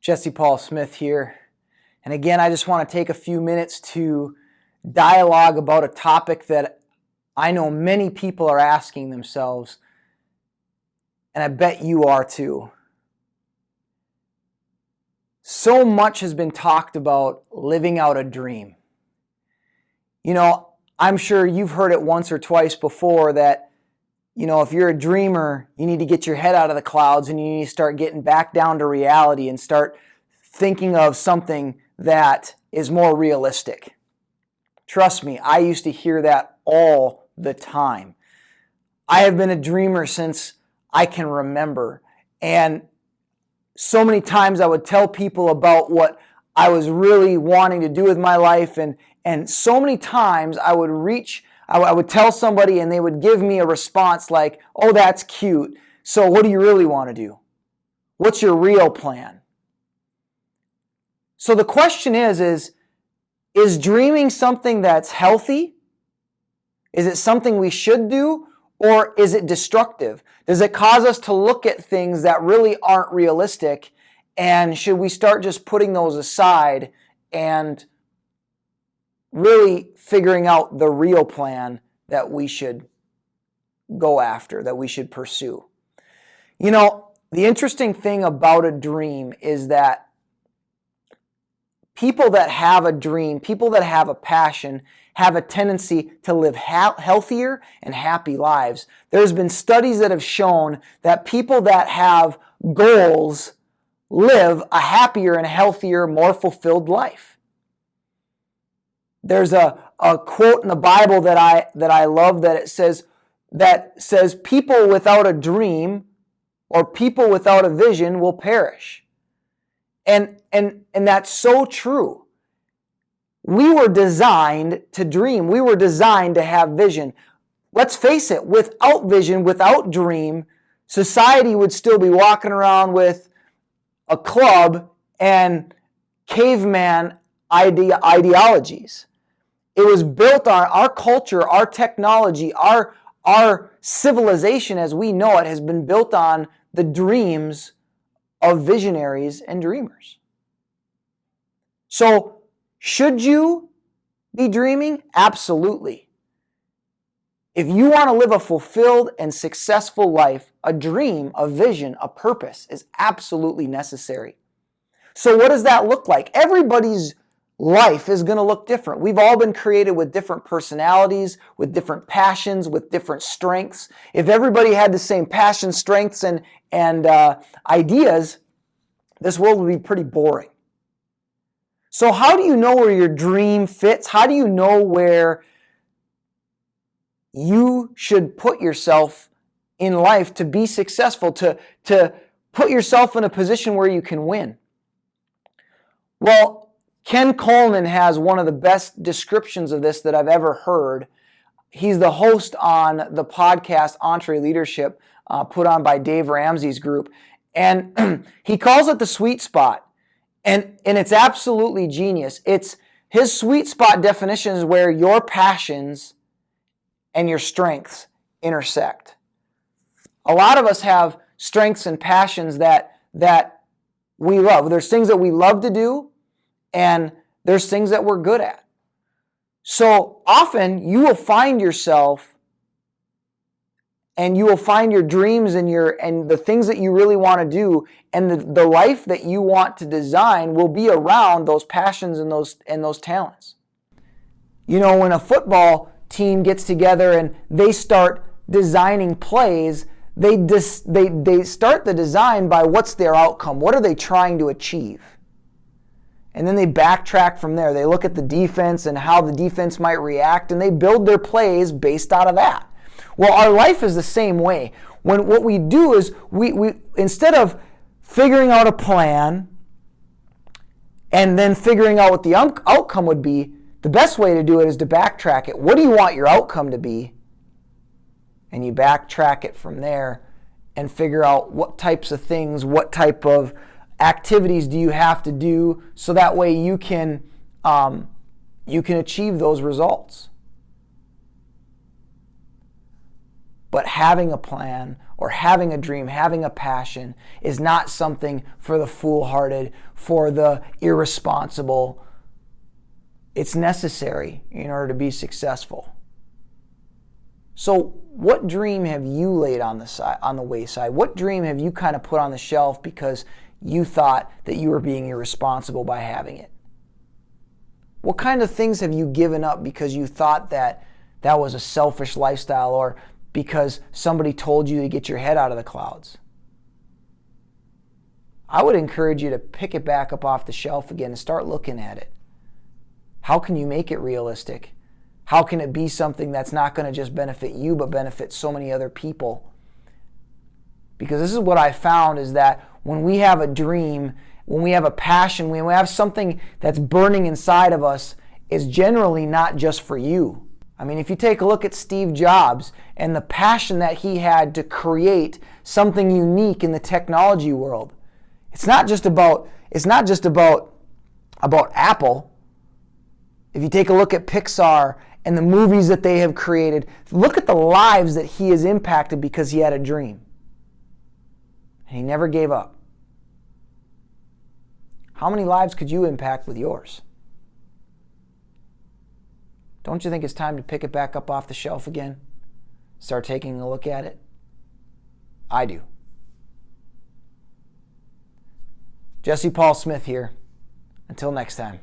Jesse Paul Smith here. And again, I just want to take a few minutes to dialogue about a topic that I know many people are asking themselves, and I bet you are too. So much has been talked about living out a dream. You know, I'm sure you've heard it once or twice before that, if you're a dreamer, you need to get your head out of the clouds and you need to start getting back down to reality and start thinking of something that is more realistic. Trust me, I used to hear that all the time. I have been a dreamer since I can remember. And so many times I would tell people about what I was really wanting to do with my life. And so many times I would tell somebody and they would give me a response like, "Oh, that's cute. So what do you really want to do? What's your real plan?" So the question is dreaming something that's healthy? Is it something we should do? Or is it destructive? Does it cause us to look at things that really aren't realistic? And should we start just putting those aside and really figuring out the real plan that we should go after, that we should pursue? The interesting thing about a dream is that people that have a dream, people that have a passion, have a tendency to live healthier and happy lives. There's been studies that have shown that people that have goals live a happier and healthier, more fulfilled life. There's a quote in the Bible that I love that says people without a dream or people without a vision will perish. And that's so true. We were designed to dream. We were designed to have vision. Let's face it, without vision, without dream, society would still be walking around with a club and caveman ideologies. It was built on our culture, our technology, our civilization as we know it has been built on the dreams of visionaries and dreamers. So, should you be dreaming? Absolutely. If you want to live a fulfilled and successful life, a dream, a vision, a purpose is absolutely necessary. So what does that look like? Everybody's life is going to look different. We've all been created with different personalities, with different passions, with different strengths. If everybody had the same passion, strengths, and ideas, this world would be pretty boring. So how do you know where your dream fits? How do you know where you should put yourself in life to be successful, to put yourself in a position where you can win? Well, Ken Coleman has one of the best descriptions of this that I've ever heard. He's the host on the podcast EntreLeadership, put on by Dave Ramsey's group. And he calls it the sweet spot. And it's absolutely genius. It's his sweet spot definition is where your passions and your strengths intersect. A lot of us have strengths and passions that we love. There's things that we love to do, and there's things that we're good at. So often you will find yourself and you will find your dreams and the things that you really want to do, and the life that you want to design will be around those passions and those talents. When a football team gets together and they start designing plays, they start the design by what's their outcome, what are they trying to achieve, and then they backtrack from there. They look at the defense and how the defense might react, and they build their plays based out of that. Well, our life is the same way. What we do is we instead of figuring out a plan and then figuring out what the outcome would be, the best way to do it is to backtrack it. What do you want your outcome to be? And you backtrack it from there and figure out what types of things, what type of activities do you have to do so that way you can you can achieve those results. But having a plan or having a dream, having a passion is not something for the foolhardy, for the irresponsible. It's necessary in order to be successful. So what dream have you laid on the wayside? What dream have you kind of put on the shelf because you thought that you were being irresponsible by having it? What kind of things have you given up because you thought that that was a selfish lifestyle, or because somebody told you to get your head out of the clouds? I would encourage you to pick it back up off the shelf again and start looking at it. How can you make it realistic? How can it be something that's not going to just benefit you, but benefit so many other people? Because this is what I found, is that when we have a dream, when we have a passion, when we have something that's burning inside of us, it's generally not just for you. I mean, if you take a look at Steve Jobs and the passion that he had to create something unique in the technology world, it's not just about Apple. If you take a look at Pixar and the movies that they have created, look at the lives that he has impacted because he had a dream. And he never gave up. How many lives could you impact with yours? Don't you think it's time to pick it back up off the shelf again? Start taking a look at it? I do. Jesse Paul Smith here. Until next time.